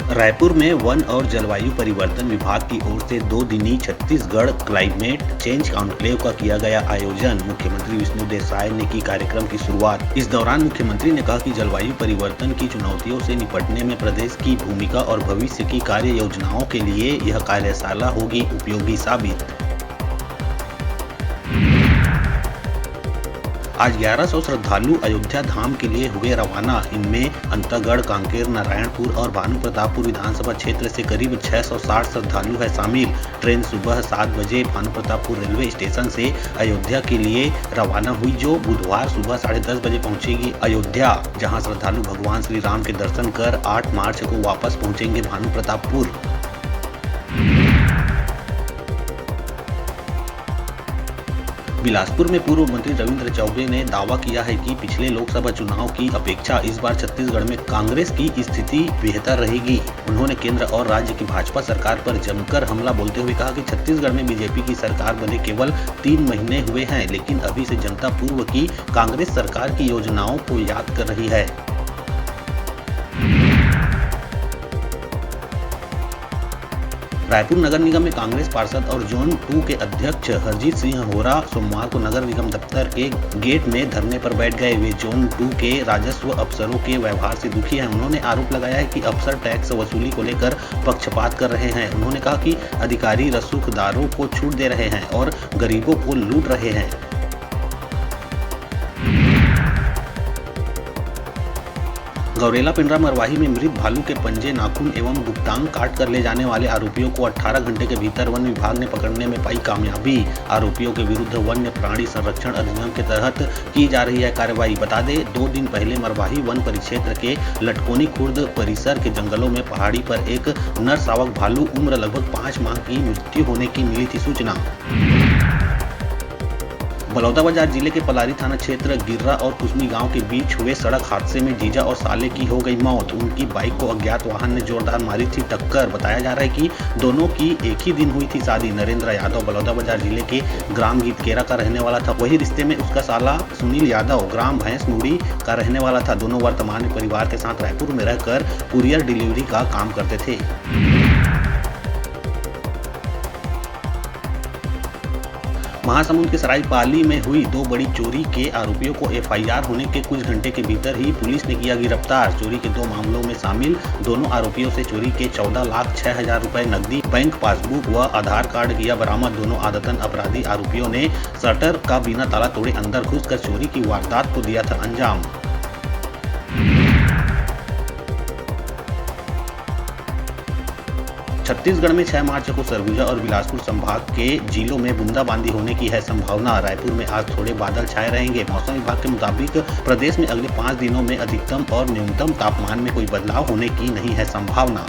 रायपुर में वन और जलवायु परिवर्तन विभाग की ओर से 2 दिनी छत्तीसगढ़ क्लाइमेट चेंज कॉन्क्लेव का किया गया आयोजन। मुख्यमंत्री विष्णुदेव साय ने की कार्यक्रम की शुरुआत। इस दौरान मुख्यमंत्री ने कहा कि जलवायु परिवर्तन की चुनौतियों से निपटने में प्रदेश की भूमिका और भविष्य की कार्य योजनाओं के लिए यह कार्यशाला होगी उपयोगी साबित। आज 1100 श्रद्धालु अयोध्या धाम के लिए हुए रवाना। इनमें अंतागढ़, कांकेर, नारायणपुर और भानु प्रतापपुर विधानसभा क्षेत्र से करीब 660 श्रद्धालु है शामिल। ट्रेन सुबह 7 बजे भानु प्रतापपुर रेलवे स्टेशन से अयोध्या के लिए रवाना हुई, जो बुधवार सुबह 10:30 बजे पहुंचेगी अयोध्या, जहां श्रद्धालु भगवान श्री राम के दर्शन कर 8 मार्च को वापस पहुंचेंगे भानु प्रतापपुर। बिलासपुर में पूर्व मंत्री रविंद्र चौबे ने दावा किया है कि पिछले लोकसभा चुनाव की अपेक्षा इस बार छत्तीसगढ़ में कांग्रेस की स्थिति बेहतर रहेगी। उन्होंने केंद्र और राज्य की भाजपा सरकार पर जमकर हमला बोलते हुए कहा कि छत्तीसगढ़ में बीजेपी की सरकार बने केवल 3 महीने हुए हैं, लेकिन अभी से जनता पूर्व की कांग्रेस सरकार की योजनाओं को याद कर रही है। रायपुर नगर निगम में कांग्रेस पार्षद और जोन 2 के अध्यक्ष हरजीत सिंह होरा सोमवार को नगर निगम दफ्तर के गेट में धरने पर बैठ गए। वे जोन 2 के राजस्व अफसरों के व्यवहार से दुखी हैं। उन्होंने आरोप लगाया है कि अफसर टैक्स वसूली को लेकर पक्षपात कर रहे हैं। उन्होंने कहा कि अधिकारी रसूखदारों को छूट दे रहे हैं और गरीबों को लूट रहे हैं। गौरेला पिंडरा मरवाही में मृत भालू के पंजे, नाखून एवं गुप्तांग काट कर ले जाने वाले आरोपियों को 18 घंटे के भीतर वन विभाग ने पकड़ने में पाई कामयाबी। आरोपियों के विरुद्ध वन्य प्राणी संरक्षण अधिनियम के तहत की जा रही है कार्रवाई। बता दें, 2 दिन पहले मरवाही वन परिक्षेत्र के लटकोनी खुर्द परिसर के जंगलों में पहाड़ी पर एक नर शावक भालू उम्र लगभग 5 माह की मृत्यु होने की मिली थी सूचना। बलौदाबाजार जिले के पलारी थाना क्षेत्र गिर्रा और कुसमी गांव के बीच हुए सड़क हादसे में जीजा और साले की हो गई मौत। उनकी बाइक को अज्ञात वाहन ने जोरदार मारी थी टक्कर। बताया जा रहा है कि दोनों की एक ही दिन हुई थी शादी। नरेंद्र यादव बलौदाबाजार जिले के ग्राम गीतकेरा का रहने वाला था। वही रिश्ते में उसका साला सुनील यादव ग्राम भैंसमुड़ी का रहने वाला था। दोनों वर्तमान में परिवार के साथ रायपुर में रहकर कुरियर डिलीवरी का काम करते थे। महासमुंद के सरायपाली में हुई 2 बड़ी चोरी के आरोपियों को एफआईआर होने के कुछ घंटे के भीतर ही पुलिस ने किया गिरफ्तार। चोरी के 2 मामलों में शामिल दोनों आरोपियों से चोरी के 14,06,000 रुपए नकदी, बैंक पासबुक व आधार कार्ड किया बरामद। दोनों आदतन अपराधी आरोपियों ने शटर का बिना ताला तोड़े अंदर घुसकर चोरी की वारदात को दिया था अंजाम। छत्तीसगढ़ में 6 मार्च को सरगुजा और बिलासपुर संभाग के जिलों में बूंदाबांदी होने की है संभावना। रायपुर में आज थोड़े बादल छाए रहेंगे। मौसम विभाग के मुताबिक प्रदेश में अगले 5 दिनों में अधिकतम और न्यूनतम तापमान में कोई बदलाव होने की नहीं है संभावना।